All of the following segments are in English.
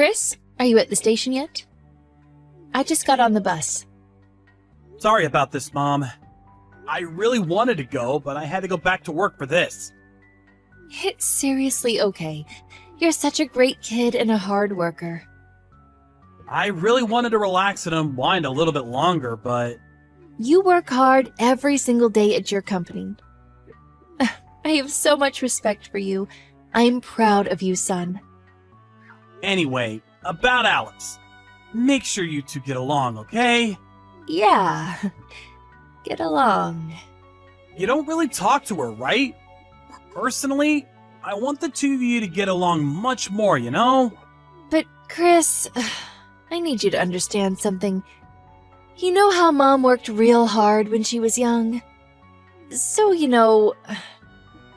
Chris, are you at the station yet? I just got on the bus. Sorry about this, Mom. I really wanted to go, but I had to go back to work for this. It's seriously okay. You're such a great kid and a hard worker. I really wanted to relax and unwind a little bit longer, but... You work hard every single day at your company. I have so much respect for you. I'm proud of you, son. Anyway, about Alice. Make sure you two get along, okay? Yeah. Get along. You don't really talk to her, right? Personally, I want the two of you to get along much more, you know? But, Chris, I need you to understand something. You know how Mom worked real hard when she was young? So,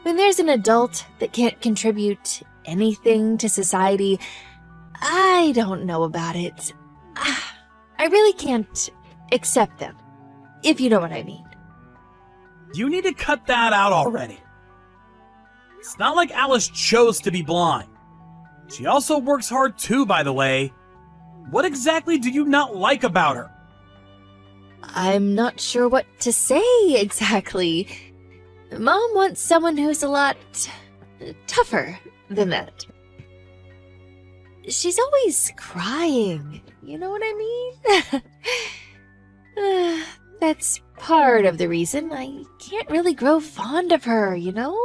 when there's an adult that can't contribute anything to society, I don't know about it. I really can't accept them, if you know what I mean. You need to cut that out already. It's not like Alice chose to be blind. She also works hard too, by the way. What exactly do you not like about her? I'm not sure what to say exactly. Mom wants someone who's a lot tougher than that. She's always crying, you know what I mean? That's part of the reason I can't really grow fond of her, you know?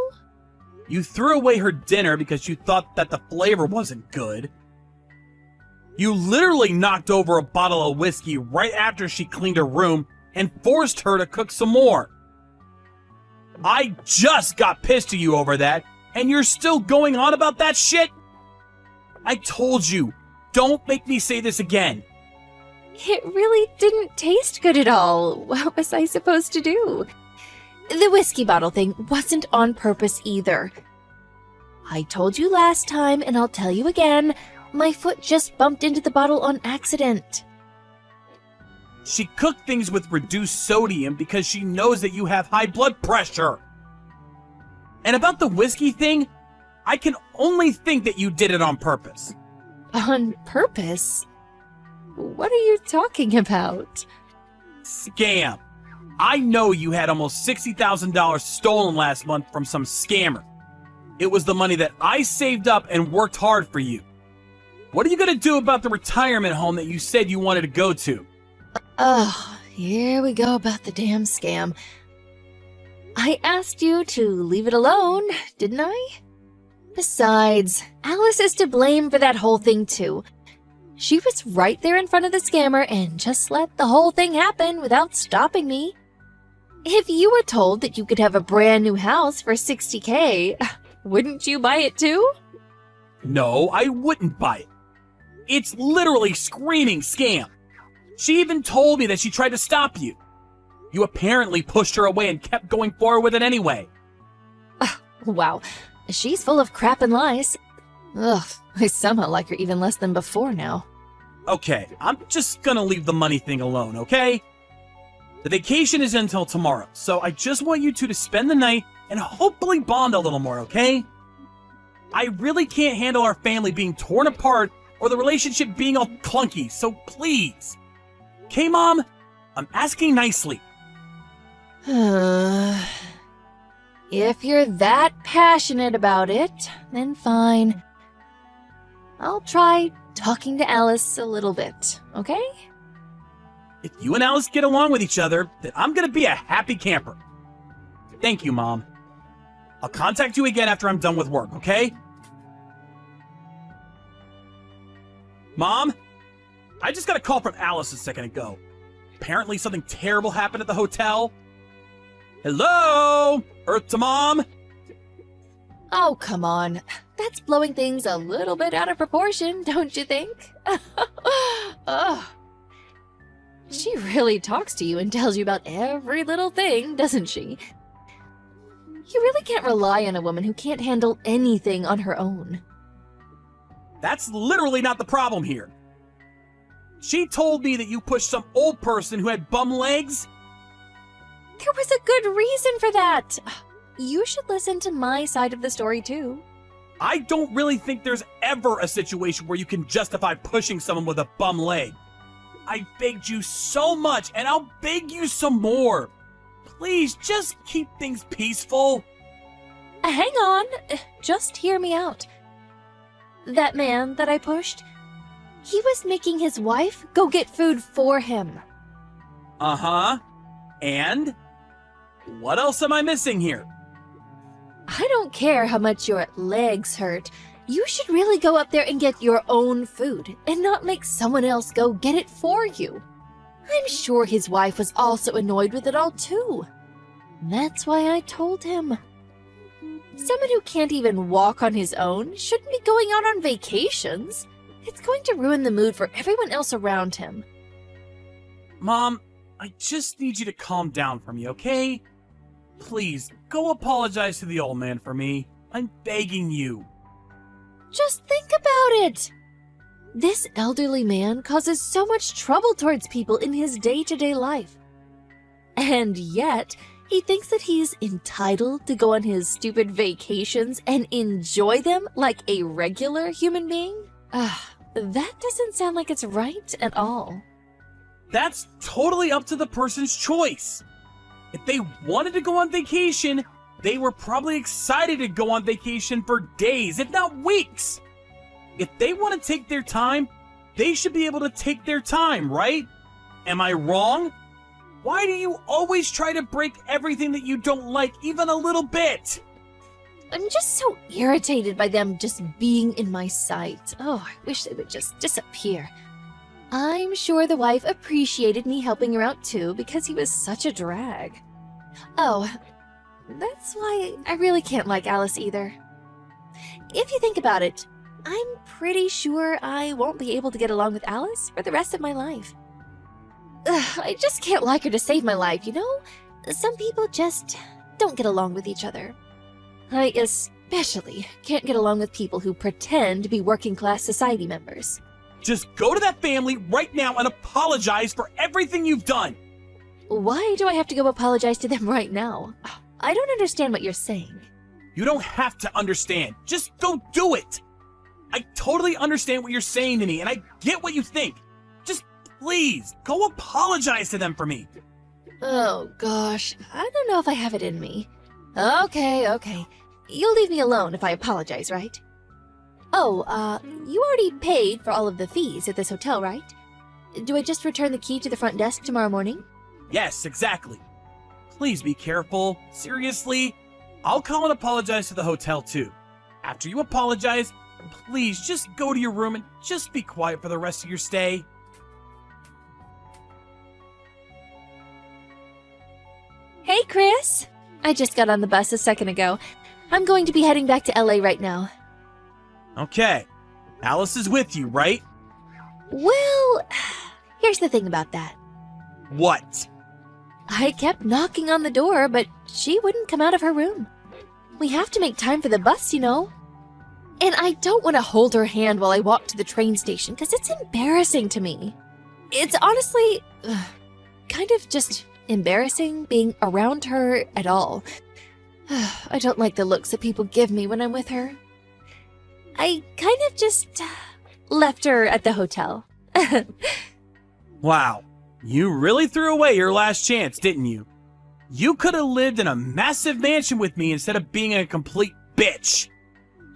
You threw away her dinner because you thought that the flavor wasn't good. You literally knocked over a bottle of whiskey right after she cleaned her room and forced her to cook some more. I just got pissed at you over that, and you're still going on about that shit? I told you, don't make me say this again. It really didn't taste good at all. What was I supposed to do? The whiskey bottle thing wasn't on purpose either. I told you last time, and I'll tell you again, my foot just bumped into the bottle on accident. She cooked things with reduced sodium because she knows that you have high blood pressure. And about the whiskey thing, I can only think that you did it on purpose. On purpose? What are you talking about? Scam. I know you had almost $60,000 stolen last month from some scammer. It was the money that I saved up and worked hard for you. What are you going to do about the retirement home that you said you wanted to go to? Oh, here we go about the damn scam. I asked you to leave it alone, didn't I? Besides, Alice is to blame for that whole thing too. She was right there in front of the scammer and just let the whole thing happen without stopping me. If you were told that you could have a brand new house for $60K, wouldn't you buy it too? No, I wouldn't buy it. It's literally screaming scam. She even told me that she tried to stop you. You apparently pushed her away and kept going forward with it anyway. Wow, she's full of crap and lies. Ugh, I somehow like her even less than before now. Okay, I'm just gonna leave the money thing alone, okay? The vacation is until tomorrow, so I just want you two to spend the night and hopefully bond a little more, okay? I really can't handle our family being torn apart or the relationship being all clunky, so please. Okay, Mom? I'm asking nicely. If you're that passionate about it, then fine. I'll try talking to Alice a little bit, okay? If you and Alice get along with each other, then I'm gonna be a happy camper. Thank you, Mom. I'll contact you again after I'm done with work, okay? Mom? I just got a call from Alice a second ago. Apparently something terrible happened at the hotel. Hello? Earth to Mom? Oh, come on. That's blowing things a little bit out of proportion, don't you think? Ugh. She really talks to you and tells you about every little thing, doesn't she? You really can't rely on a woman who can't handle anything on her own. That's literally not the problem here. She told me that you pushed some old person who had bum legs. There was a good reason for that. You should listen to my side of the story, too. I don't really think there's ever a situation where you can justify pushing someone with a bum leg. I begged you so much, and I'll beg you some more. Please, just keep things peaceful. Hang on, just hear me out. That man that I pushed, he was making his wife go get food for him. Uh-huh. And? What else am I missing here? I don't care how much your legs hurt. You should really go up there and get your own food and not make someone else go get it for you. I'm sure his wife was also annoyed with it all too. That's why I told him. Someone who can't even walk on his own shouldn't be going out on vacations. It's going to ruin the mood for everyone else around him. Mom, I just need you to calm down for me, okay? Please, go apologize to the old man for me. I'm begging you. Just think about it. This elderly man causes so much trouble towards people in his day-to-day life. And yet, he thinks that he's entitled to go on his stupid vacations and enjoy them like a regular human being? That doesn't sound like it's right at all. That's totally up to the person's choice. If they wanted to go on vacation, they were probably excited to go on vacation for days, if not weeks. If they want to take their time, they should be able to take their time, right? Am I wrong? Why do you always try to break everything that you don't like even a little bit? I'm just so irritated by them just being in my sight. Oh, I wish they would just disappear. I'm sure the wife appreciated me helping her out too because he was such a drag. Oh, that's why I really can't like Alice either. If you think about it, I'm pretty sure I won't be able to get along with Alice for the rest of my life. I just can't like her to save my life, you know? Some people just don't get along with each other. I especially can't get along with people who pretend to be working-class society members. Just go to that family right now and apologize for everything you've done. Why do I have to go apologize to them right now? I don't understand what you're saying. You don't have to understand. Just go do it. I totally understand what you're saying to me, and I get what you think. Just please, go apologize to them for me. Oh gosh, I don't know if I have it in me. Okay. You'll leave me alone if I apologize, right? Oh, you already paid for all of the fees at this hotel, right? Do I just return the key to the front desk tomorrow morning? Yes, exactly. Please be careful. Seriously, I'll call and apologize to the hotel too. After you apologize, please just go to your room and just be quiet for the rest of your stay. Hey, Chris! I just got on the bus a second ago. I'm going to be heading back to LA right now. Okay. Alice is with you, right? Well, here's the thing about that. What? I kept knocking on the door, but she wouldn't come out of her room. We have to make time for the bus, you know. And I don't want to hold her hand while I walk to the train station because it's embarrassing to me. It's honestly kind of just embarrassing being around her at all. I don't like the looks that people give me when I'm with her. I kind of just left her at the hotel. Wow. You really threw away your last chance, didn't you? You could have lived in a massive mansion with me instead of being a complete bitch.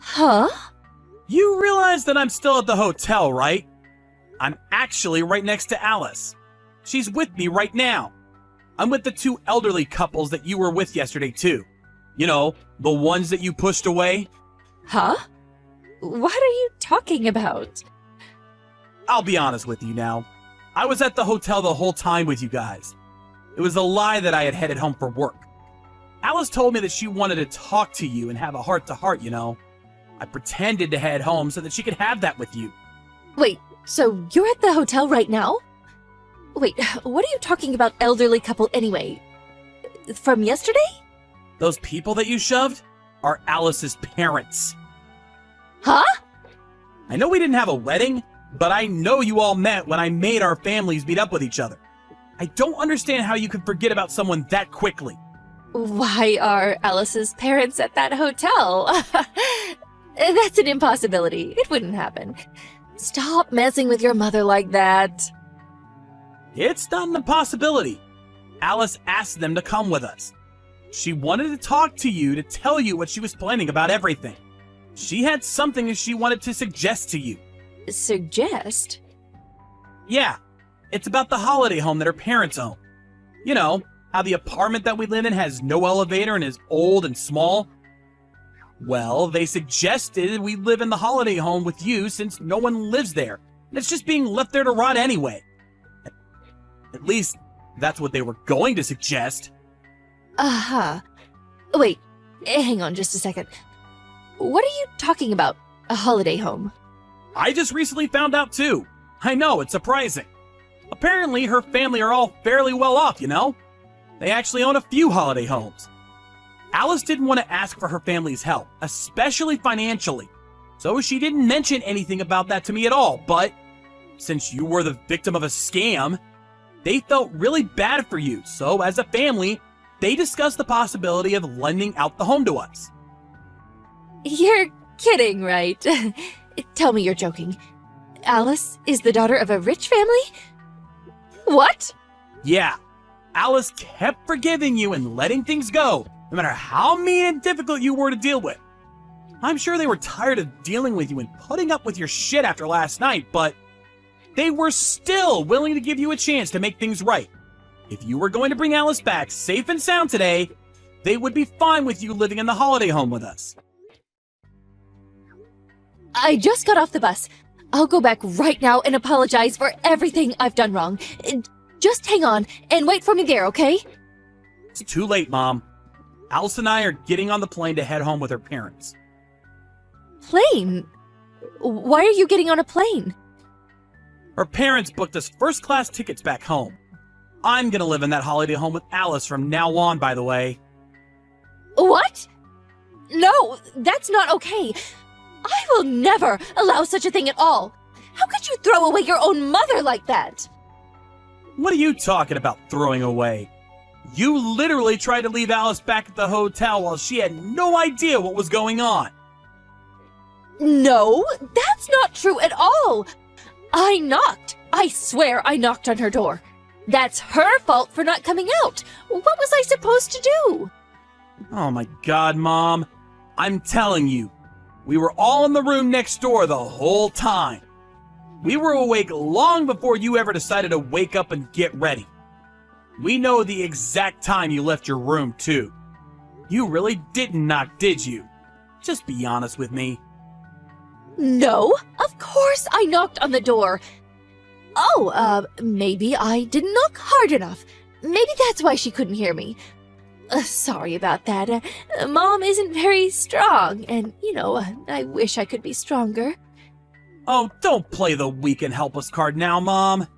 Huh? You realize that I'm still at the hotel, right? I'm actually right next to Alice. She's with me right now. I'm with the two elderly couples that you were with yesterday, too. You know, the ones that you pushed away. Huh? What are you talking about? I'll be honest with you now. I was at the hotel the whole time with you guys. It was a lie that I had headed home for work. Alice told me that she wanted to talk to you and have a heart-to-heart, you know. I pretended to head home so that she could have that with you. Wait, so you're at the hotel right now? Wait, what are you talking about, elderly couple, anyway? From yesterday? Those people that you shoved are Alice's parents. Huh? I know we didn't have a wedding, but I know you all met when I made our families meet up with each other. I don't understand how you could forget about someone that quickly. Why are Alice's parents at that hotel? That's an impossibility. It wouldn't happen. Stop messing with your mother like that. It's not an impossibility. Alice asked them to come with us. She wanted to talk to you to tell you what she was planning about everything. She had something that she wanted to suggest to you. Suggest? Yeah, it's about the holiday home that her parents own. You know, how the apartment that we live in has no elevator and is old and small? Well, they suggested we live in the holiday home with you since no one lives there, and it's just being left there to rot anyway. At least, that's what they were going to suggest. Uh-huh. Wait, hang on just a second. What are you talking about? A holiday home? I just recently found out too. I know, it's surprising. Apparently, her family are all fairly well off, you know? They actually own a few holiday homes. Alice didn't want to ask for her family's help, especially financially, so she didn't mention anything about that to me at all, but since you were the victim of a scam, they felt really bad for you, so as a family, they discussed the possibility of lending out the home to us. You're kidding, right? Tell me you're joking. Alice is the daughter of a rich family? What? Yeah, Alice kept forgiving you and letting things go, no matter how mean and difficult you were to deal with. I'm sure they were tired of dealing with you and putting up with your shit after last night, but they were still willing to give you a chance to make things right. If you were going to bring Alice back safe and sound today, they would be fine with you living in the holiday home with us. I just got off the bus. I'll go back right now and apologize for everything I've done wrong. Just hang on and wait for me there, okay? It's too late, Mom. Alice and I are getting on the plane to head home with her parents. Plane? Why are you getting on a plane? Her parents booked us first-class tickets back home. I'm gonna live in that holiday home with Alice from now on, by the way. What? No, that's not okay. I will never allow such a thing at all. How could you throw away your own mother like that? What are you talking about, throwing away? You literally tried to leave Alice back at the hotel while she had no idea what was going on. No, that's not true at all. I knocked. I swear I knocked on her door. That's her fault for not coming out. What was I supposed to do? Oh my God, Mom. I'm telling you, we were all in the room next door the whole time. We were awake long before you ever decided to wake up and get ready. We know the exact time you left your room, too. You really didn't knock, did you? Just be honest with me. No, of course I knocked on the door. Oh, maybe I didn't knock hard enough. Maybe that's why she couldn't hear me. Sorry about that. Mom isn't very strong, and, I wish I could be stronger. Oh, don't play the weak and helpless card now, Mom.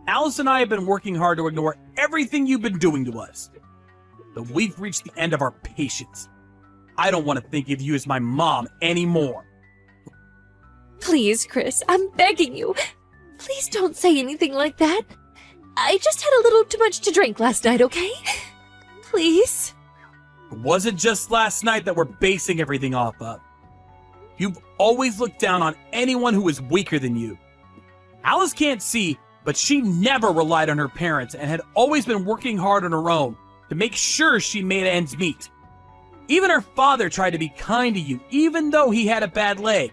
Alice and I have been working hard to ignore everything you've been doing to us. But we've reached the end of our patience. I don't want to think of you as my mom anymore. Please, Chris, I'm begging you. Please don't say anything like that. I just had a little too much to drink last night, okay? Please? It wasn't just last night that we're basing everything off of. You've always looked down on anyone who is weaker than you. Alice can't see, but she never relied on her parents and had always been working hard on her own to make sure she made ends meet. Even her father tried to be kind to you, even though he had a bad leg.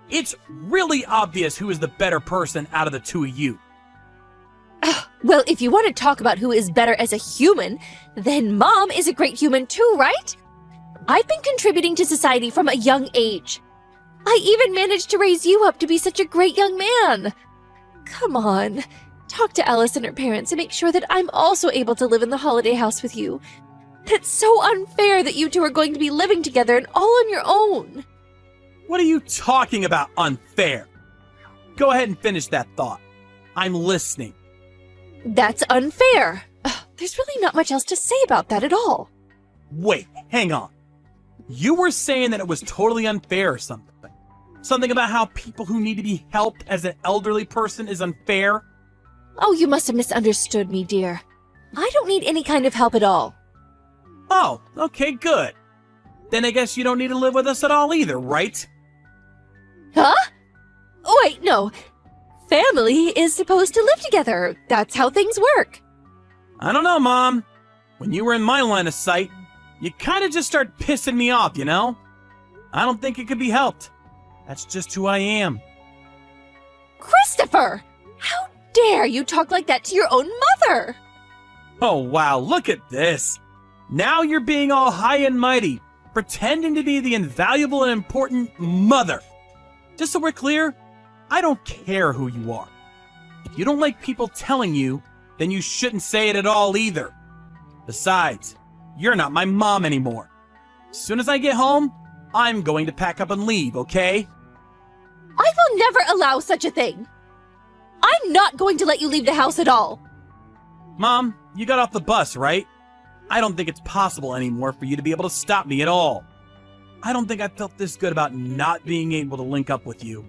It's really obvious who is the better person out of the two of you. Well, if you want to talk about who is better as a human, then Mom is a great human too, right? I've been contributing to society from a young age. I even managed to raise you up to be such a great young man. Come on, talk to Alice and her parents and make sure that I'm also able to live in the holiday house with you. That's so unfair that you two are going to be living together and all on your own. What are you talking about, unfair? Go ahead and finish that thought. I'm listening. That's unfair. There's really not much else to say about that at all. Wait, hang on. You were saying that it was totally unfair or something. Something about how people who need to be helped as an elderly person is unfair? Oh, you must have misunderstood me, dear. I don't need any kind of help at all. Oh, okay, good. then I guess you don't need to live with us at all either, right? Huh? Wait, no. Family is supposed to live together. That's how things work. I don't know, Mom. When you were in my line of sight, you kind of just start pissing me off, you know? I don't think it could be helped. That's just who I am. Christopher! How dare you talk like that to your own mother? Oh, wow, look at this. Now you're being all high and mighty, pretending to be the invaluable and important mother. Just so we're clear, I don't care who you are. If you don't like people telling you, then you shouldn't say it at all either. Besides, you're not my mom anymore. As soon as I get home, I'm going to pack up and leave, okay? I will never allow such a thing. I'm not going to let you leave the house at all. Mom, you got off the bus, right? I don't think it's possible anymore for you to be able to stop me at all. I don't think I felt this good about not being able to link up with you.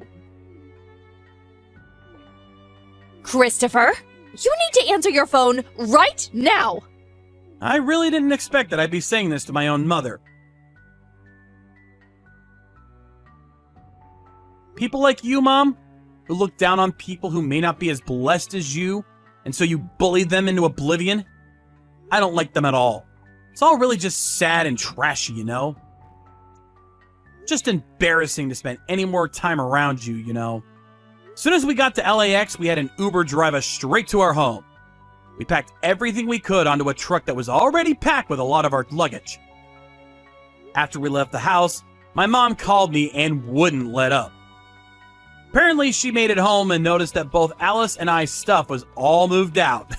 Christopher, you need to answer your phone right now. I really didn't expect that I'd be saying this to my own mother. People like you, Mom, who look down on people who may not be as blessed as you, and so you bully them into oblivion, I don't like them at all. It's all really just sad and trashy, you know? Just embarrassing to spend any more time around you, you know? As soon as we got to LAX, we had an Uber drive us straight to our home. We packed everything we could onto a truck that was already packed with a lot of our luggage. After we left the house, my mom called me and wouldn't let up. Apparently, she made it home and noticed that both Alice and I's stuff was all moved out.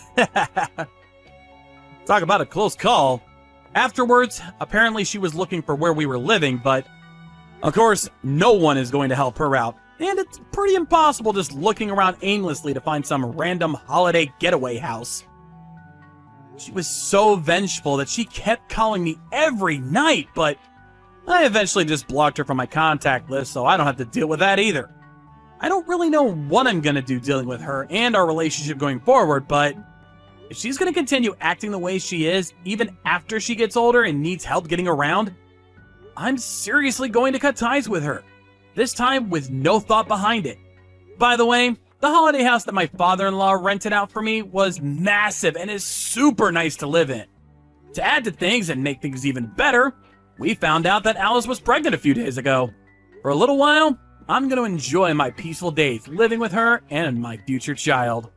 Talk about a close call. Afterwards, apparently she was looking for where we were living, but of course, no one is going to help her out. And it's pretty impossible just looking around aimlessly to find some random holiday getaway house. She was so vengeful that she kept calling me every night, but I eventually just blocked her from my contact list so I don't have to deal with that either. I don't really know what I'm going to do dealing with her and our relationship going forward, but if she's going to continue acting the way she is, even after she gets older and needs help getting around, I'm seriously going to cut ties with her. This time with no thought behind it. By the way, the holiday house that my father-in-law rented out for me was massive and is super nice to live in. To add to things and make things even better, we found out that Alice was pregnant a few days ago. For a little while, I'm going to enjoy my peaceful days living with her and my future child.